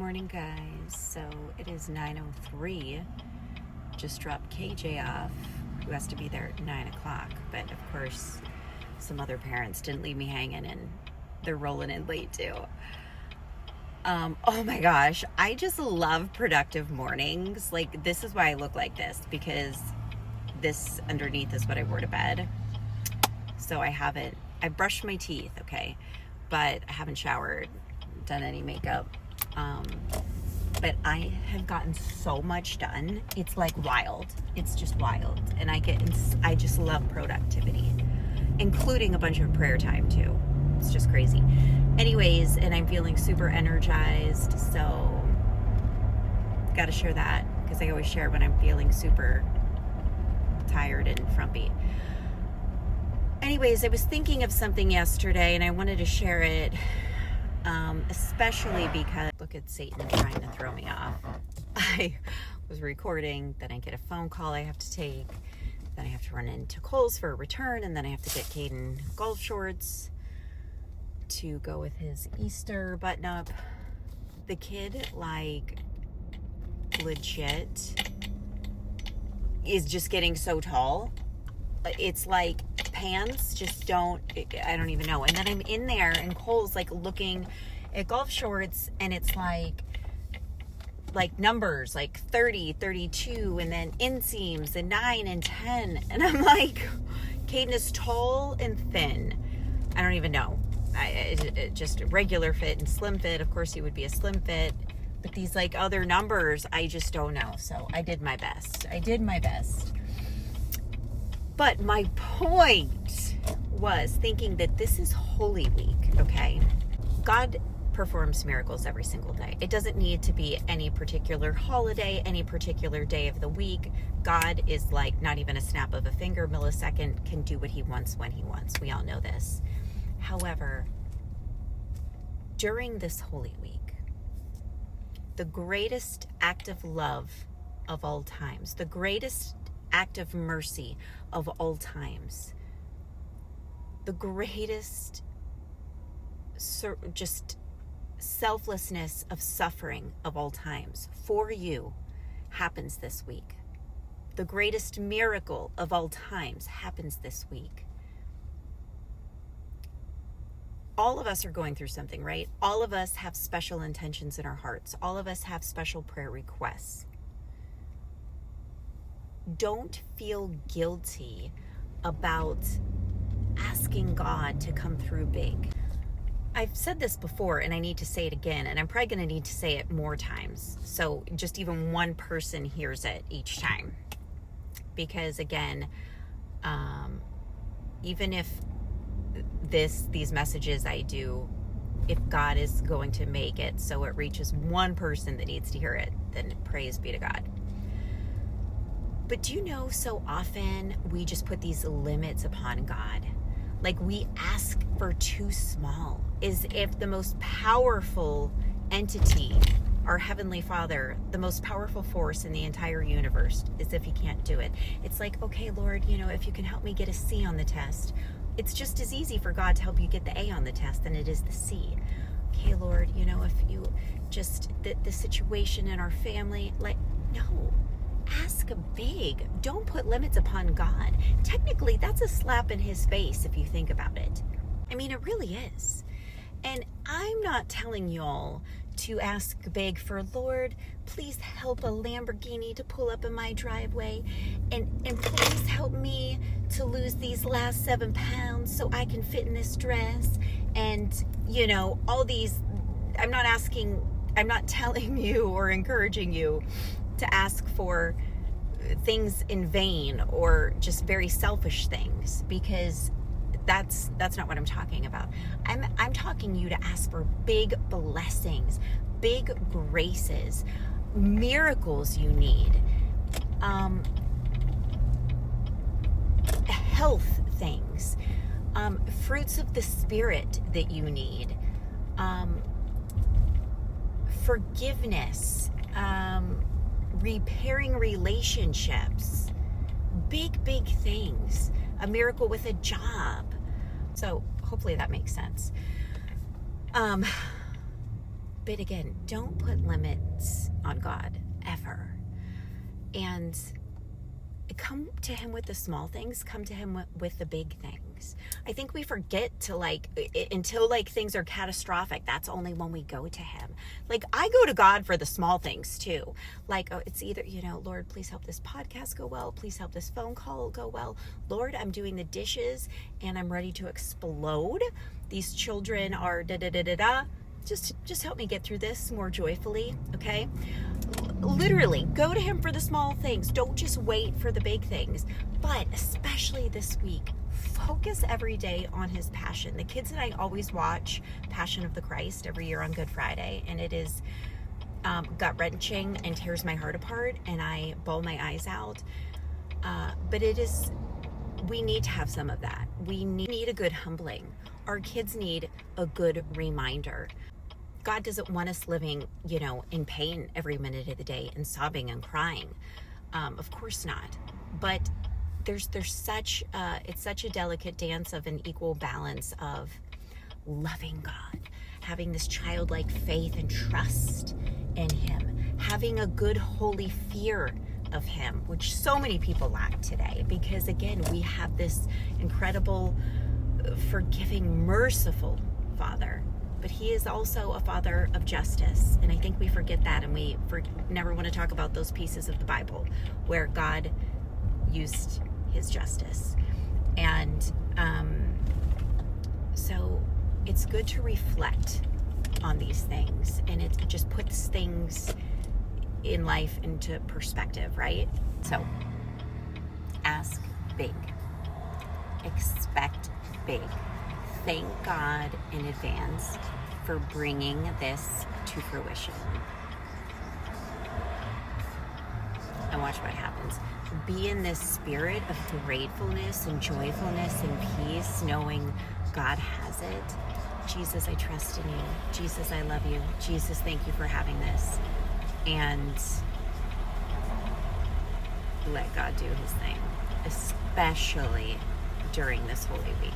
morning, guys. So it is 9:03. Just dropped KJ off, who has to be there at 9 o'clock. But of course, some other parents didn't leave me hanging, and they're rolling in late too. Oh my gosh, I just love productive mornings. Like, this is why I look like this, because this underneath is what I wore to bed. So I brushed my teeth, okay, but I haven't showered, done any makeup. But I have gotten so much done. It's like wild. It's just wild. And I just love productivity, including a bunch of prayer time too. It's just crazy. Anyways, and I'm feeling super energized. So got to share that, because I always share when I'm feeling super tired and frumpy. Anyways, I was thinking of something yesterday and I wanted to share it, especially because, look at Satan trying to throw me off. I was recording, then I get a phone call I have to take, then I have to run into Kohl's for a return, and then I have to get Caden golf shorts to go with his Easter button up. The kid, like, legit is just getting so tall. It's like pants just I don't even know. And then I'm in there in Kohl's, like, looking at golf shorts, and it's like numbers, like 30, 32, and then inseams and 9 and 10. And I'm like, Caden is tall and thin. I don't even know. Just a regular fit and slim fit. Of course, he would be a slim fit. But these, like, other numbers, I just don't know. So I did my best. But my point was thinking that this is Holy Week, okay? God performs miracles every single day. It doesn't need to be any particular holiday, any particular day of the week. God is like not even a snap of a finger, millisecond, can do what he wants when he wants. We all know this. However, during this Holy Week, the greatest act of love of all times, the greatest act of mercy of all times, the greatest just selflessness of suffering of all times for you happens this week. The greatest miracle of all times happens this week. All of us are going through something, right? All of us have special intentions in our hearts. All of us have special prayer requests. Don't feel guilty about asking God to come through big. I've said this before, and I need to say it again, and I'm probably going to need to say it more times, so just even one person hears it each time. Because again, even if these messages I do, if God is going to make it so it reaches one person that needs to hear it, then praise be to God. But do you know, so often we just put these limits upon God. Like, we ask for too small, as if the most powerful entity, our Heavenly Father, the most powerful force in the entire universe, as if he can't do it. It's like, okay, Lord, if you can help me get a C on the test. It's just as easy for God to help you get the A on the test than it is the C. Okay, Lord, if you just, the situation in our family, like, no. Ask big. Don't put limits upon God. Technically, that's a slap in his face if you think about it. I mean, it really is. And I'm not telling y'all to ask big for, Lord, please help a Lamborghini to pull up in my driveway, and please help me to lose these last 7 pounds so I can fit in this dress, and all these. I'm not telling you or encouraging you to ask for things in vain or just very selfish things, because that's not what I'm talking about. I'm talking you to ask for big blessings, big graces, miracles you need, health things, fruits of the Spirit that you need, forgiveness, repairing relationships, big things, a miracle with a job. So hopefully that makes sense. But again, don't put limits on God ever. And come to him with the small things, come to him with the big things. I think we forget to until things are catastrophic, that's only when we go to him. I go to God for the small things too. It's either, Lord, please help this podcast go well. Please help this phone call go well. Lord, I'm doing the dishes and I'm ready to explode. These children are da-da-da-da-da. Just help me get through this more joyfully, okay? Literally, go to him for the small things. Don't just wait for the big things. But especially this week, focus every day on his passion. The kids and I always watch Passion of the Christ every year on Good Friday, and it is gut-wrenching and tears my heart apart, and I bawl my eyes out. But we need to have some of that. We need a good humbling. Our kids need a good reminder. God doesn't want us living, in pain every minute of the day and sobbing and crying. Of course not. But it's such a delicate dance of an equal balance of loving God, having this childlike faith and trust in him, having a good holy fear of him, which so many people lack today, because again, we have this incredible, forgiving, merciful Father. But he is also a Father of justice. And I think we forget that, and we never want to talk about those pieces of the Bible where God used his justice. And so it's good to reflect on these things, and it just puts things in life into perspective, right? So ask big. Expect big. Thank God in advance for bringing this to fruition. And watch what happens. Be in this spirit of gratefulness and joyfulness and peace, knowing God has it. Jesus, I trust in you. Jesus, I love you. Jesus, thank you for having this. And let God do his thing, especially during this Holy Week.